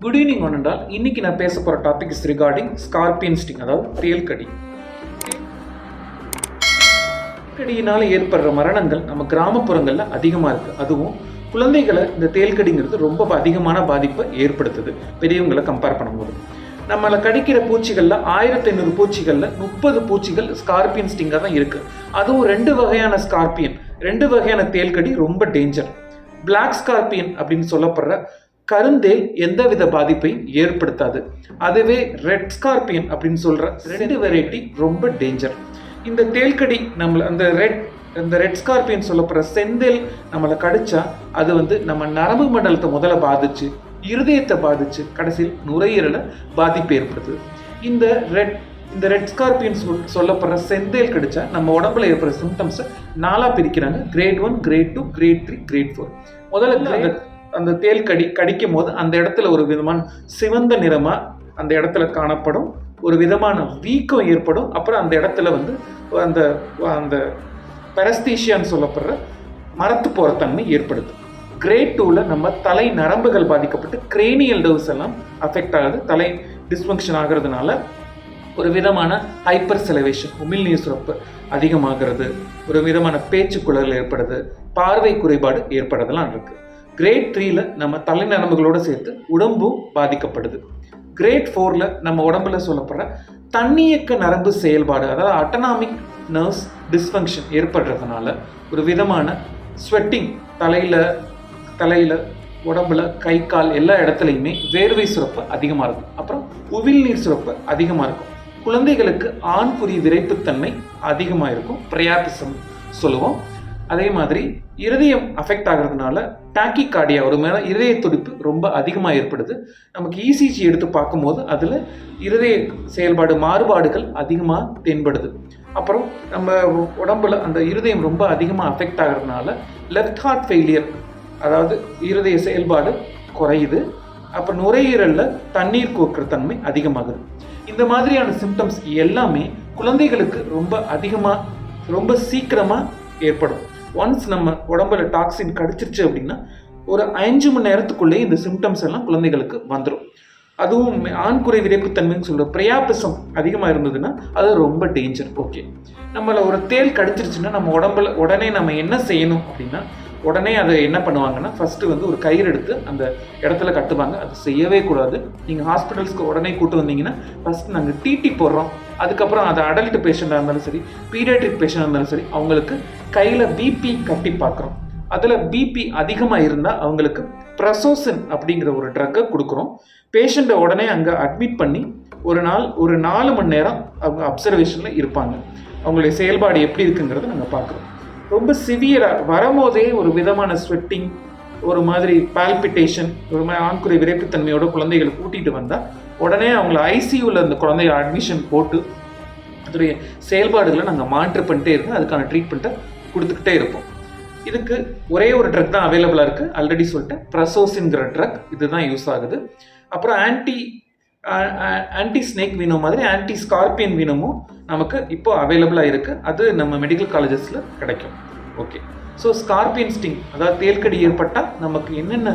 Good evening ஒன்றால் இன்னைக்கு நான் பேச போகிற topic is regarding scorpion sting, அதாவது தேள்கடி. தேள்கடியினால் ஏற்படுற மரணங்கள் நம்ம கிராமப்புறங்களில் அதிகமாக இருக்குது. அதுவும் குழந்தைகளை இந்த தேள்கடிங்கிறது ரொம்ப அதிகமான பாதிப்பை ஏற்படுத்துது பெரியவங்களை கம்பேர் பண்ணும்போது. நம்மளை கடிக்கிற பூச்சிகளில் 1500 பூச்சிகளில் 30 பூச்சிகள் ஸ்கார்பியன் ஸ்டிங்காக தான் இருக்குது. அதுவும் 2 வகையான ஸ்கார்பியன், 2 வகையான தேள்கடி ரொம்ப டேஞ்சர். பிளாக் ஸ்கார்பியன் அப்படின்னு சொல்லப்படுற கருந்தேல் எந்தவித பாதிப்பையும் ஏற்படுத்தாது. அதுவே ரெட் ஸ்கார்பியன் அப்படின்னு சொல்ற 2 வெரைட்டி ரொம்ப டேஞ்சர். இந்த தேள்கடி நம்மளை அந்த ரெட் ஸ்கார்பியன் சொல்லப்படுற செந்தேல் நம்மளை கடிச்சா அது நம்ம நரம்பு மண்டலத்தை முதல்ல பாதிச்சு, இருதயத்தை பாதிச்சு, கடைசியில் நுரையீரலை பாதிப்பு ஏற்படுத்துது. இந்த ரெட் ஸ்கார்பியன் சொல்லப்படுற செந்தேல் கடிச்சா நம்ம உடம்புல ஏற்படுற சிம்டம்ஸை 4 பிரிக்கிறாங்க: கிரேட் 1, கிரேட் 2, கிரேட் 3, கிரேட் 4. முதல்ல அந்த தேள் கடிக்கும் போது அந்த இடத்துல ஒரு விதமான சிவந்த நிறமா அந்த இடத்துல காணப்படும், ஒரு விதமான வீக்கம் ஏற்படும். அப்புறம் அந்த இடத்துல அந்த அந்த பெரஸ்தீஷியான்னு சொல்லப்படுற மரத்து போகிற தன்மை ஏற்படுது. கிரேட் 2ல நம்ம தலை நரம்புகள் பாதிக்கப்பட்டு கிரேனியல் நர்வ்ஸ் எல்லாம் அஃபெக்ட் ஆகுது. தலை டிஸ்ஃபங்க்ஷன் ஆகிறதுனால ஒரு விதமான ஹைப்பர் செலவேஷன், உமிழ்நீர் சுரப்பு அதிகமாகிறது, ஒரு விதமான பேச்சு குழல் ஏற்படுது, பார்வை குறைபாடு ஏற்படுறதெல்லாம் இருக்கு. கிரேட் 3ல நம்ம தலை நரம்புகளோடு சேர்த்து உடம்பும் பாதிக்கப்படுது. கிரேட் 4ல நம்ம உடம்புல சொல்லப்படுற தன்னியக்க நரம்பு செயல்பாடு, அதாவது அட்டானமிக் நர்வ்ஸ் டிஸ்ஃபங்க்ஷன் ஏற்படுறதுனால ஒரு விதமான ஸ்வெட்டிங், தலையில் உடம்புல கை கால் எல்லா இடத்துலையுமே வேர்வை சுரப்பு அதிகமாக இருக்கும். அப்புறம் உமிழ்நீர் சுரப்பு அதிகமாக இருக்கும். குழந்தைகளுக்கு ஆண்குறி விரைப்புத்தன்மை அதிகமாக இருக்கும், பிரையாபிசம் சொல்லுவோம். அதே மாதிரி இருதயம் அஃபெக்ட் ஆகிறதுனால டாக்கிகார்டியா, ஒரு மேலே இருதய துடிப்பு ரொம்ப அதிகமாக ஏற்படுது. நமக்கு இசிஜி எடுத்து பார்க்கும்போது அதில் இருதய செயல்பாடு மாறுபாடுகள் அதிகமாக தென்படுது. அப்புறம் நம்ம உடம்புல அந்த இருதயம் ரொம்ப அதிகமாக அஃபெக்ட் ஆகிறதுனால லெஃப்ட் ஹார்ட் ஃபெயிலியர், அதாவது இருதய செயல்பாடு குறையுது. அப்புறம் நுரையீரலில் தண்ணீர் கோக்குற தன்மை அதிகமாகுது. இந்த மாதிரியான சிம்டம்ஸ் எல்லாமே குழந்தைகளுக்கு ரொம்ப சீக்கிரமாக ஏற்படும். ஒன்ஸ் நம்ம உடம்புல டாக்ஸின் கடிச்சிருச்சு அப்படின்னா ஒரு 5 மணி நேரத்துக்குள்ளே இந்த சிம்டம்ஸ் எல்லாம் குழந்தைகளுக்கு வந்துடும். அதுவும் ஆண்குறை விரைப்புத்தன்மைன்னு சொல்கிற பிரையாபிசம் அதிகமாக இருந்ததுன்னா அது ரொம்ப டேஞ்சர். ஓகே, நம்மளை ஒரு தேள் கடிச்சிருச்சுன்னா நம்ம உடம்புல உடனே நம்ம என்ன செய்யணும் அப்படின்னா, உடனே அதை என்ன பண்ணுவாங்கன்னா, ஃபஸ்ட்டு ஒரு கயிறு எடுத்து அந்த இடத்துல கட்டுவாங்க. அது செய்யவே கூடாது. நீங்கள் ஹாஸ்பிட்டல்ஸ்க்கு உடனே கூட்டு வந்தீங்கன்னா ஃபஸ்ட்டு நாங்கள் டிடி போடுறோம். அதுக்கப்புறம் அது அடல்ட் பேஷண்ட்டாக இருந்தாலும் சரி, பீடியாட்ரிக் பேஷண்டாக இருந்தாலும் சரி, அவங்களுக்கு கையில் பிபி கட்டி பார்க்குறோம். அதில் பிபி அதிகமாக இருந்தால் அவங்களுக்கு ப்ரசோசின் அப்படிங்கிற ஒரு ட்ரக்கை கொடுக்குறோம். பேஷண்ட்டை உடனே அங்கே அட்மிட் பண்ணி ஒரு 4 மணி நேரம் அவங்க அப்சர்வேஷனில் இருப்பாங்க. அவங்களுடைய செயல்பாடு எப்படி இருக்குங்கிறத நாங்கள் பார்க்குறோம். ரொம்ப சிவியராக வரும்போதே ஒரு விதமான ஸ்வெட்டிங், ஒரு மாதிரி பால்பிட்டேஷன், ஒரு மாதிரி ஆண்குறை விரைப்புத்தன்மையோட குழந்தைகளை கூட்டிகிட்டு வந்தால் உடனே அவங்கள ஐசியூவில் அந்த குழந்தைய அட்மிஷன் போட்டு அதோடைய செயல்பாடுகளை நாங்கள் மானிட்டர் பண்ணிட்டே இருக்கோம். அதுக்கான ட்ரீட்மெண்ட்டை கொடுத்துக்கிட்டே இருப்போம். இதுக்கு ஒரே ஒரு ட்ரக் தான் அவைலபிளாக இருக்குது. ஆல்ரெடி சொல்லிட்டேன், ப்ரசோசின்கிற ட்ரக் இதுதான் யூஸ் ஆகுது. அப்புறம் ஆன்டி ஸ்னேக் வீனம் மாதிரி ஆன்டி ஸ்கார்பியன் வீனமும் நமக்கு இப்போ அவைலபிளாக இருக்குது. அது நம்ம மெடிக்கல் காலேஜஸில் கிடைக்கும். ஓகே, ஸோ ஸ்கார்பியன் ஸ்டிங், அதாவது தேள்கடி ஏற்பட்டால் நமக்கு என்னென்ன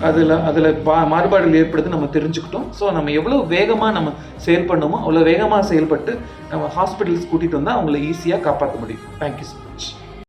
அதில் மாறுபாடுகள் ஏற்படுது நம்ம தெரிஞ்சுக்கிட்டோம். ஸோ நம்ம எவ்வளோ வேகமாக நம்ம செயல்படணுமோ அவ்வளோ வேகமாக செயல்பட்டு நம்ம ஹாஸ்பிட்டல்ஸ் கூட்டிகிட்டு வந்தால் அவங்கள ஈஸியாக காப்பாற்ற முடியும். Thank you sir.